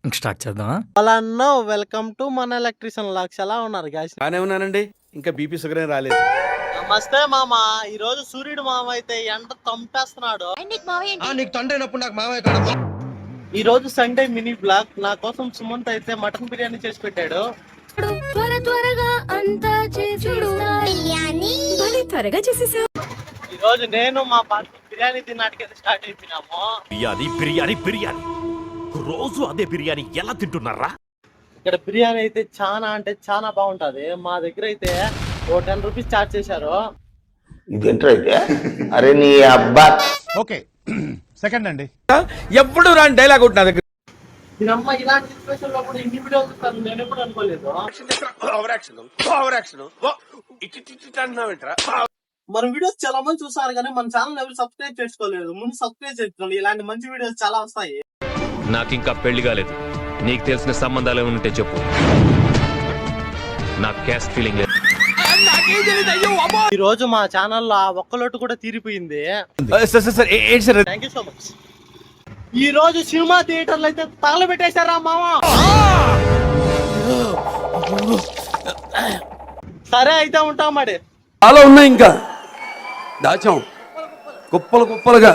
ఇంక స్టార్ట్ చేద్దామా? అలా అన్నావు. వెల్కమ్ టు మన ఎలక్ట్రీషియన్ లాక్స్. ఎలా ఉన్నారు గాయ్స్? బానే ఉన్నానండి. ఇంకా బీపీ షుగర్ ఏం రాలేదు. నమస్తే మామ. ఈ రోజు సూర్యుడు మామ అయితే ఎండ తంపేస్తున్నాడు. నీకు తండ్రైనప్పుడు నాకు మావయ్య కాదు. ఈ రోజు సండే మినీ బ్లాగ్. నా కోసం సుమంత్ అయితే మటన్ బిర్యానీ చేసి పెట్టాడు. త్వరగా అంతా త్వరగా చేసేసా. ఈ రోజు నేను మా పార్టీ బిర్యానీ తినడానికి స్టార్ట్ అయిపోయినాము. బిర్యానీ బిర్యానీ బిర్యానీ రోజు అదే బిర్యానీ ఎలా తింటున్నారా? ఇక్కడ బిర్యానీ అయితే చాలా అంటే చాలా బాగుంటది. మా దగ్గర అయితే ఓ 10 రూపీస్ చార్జ్ చేశారు. ఇదేంటైతే అరే నీ అబ్బా. ఓకే సెకండ్ అండి. ఎప్పుడు రాని డైలాగ్ ఒకటి నా దగ్గర. దీనమ్మ ఇలాంటి సిచ్యువేషన్ లో కూడా ఇన్ని వీడియోస్ ఇస్తాను నేను ఎప్పుడు అనుకోలేదు. మన వీడియోస్ చాలా మంది చూసారు కానీ మన ఛానల్ ఎవరు సబ్స్క్రైబ్ చేసుకోలేదు. ముందు సబ్స్క్రైబ్ చేసుకోండి. ఇలాంటి మంచి వీడియోస్ చాలా వస్తాయి. నాకింకా పెళ్లి కాలేదు. నీకు తెలిసిన సంబంధాలు ఏమైనా ఉంటే చెప్పు. నాకు క్యాస్ట్ ఫీలింగ్ లేదు. ఈ రోజు మా ఛానల్లో ఆ ఒక్క లోటు కూడా తీరిపోయింది. సార్ ఏంటి sir? Thank you so much. ఈ రోజు సినిమా థియేటర్లు అయితే తగలబెట్టేశారా మామ. సరే అయితే ఉంటాం మరి. చాలా ఉన్నాయి ఇంకా దాచాం కుప్పలు కుప్పలుగా.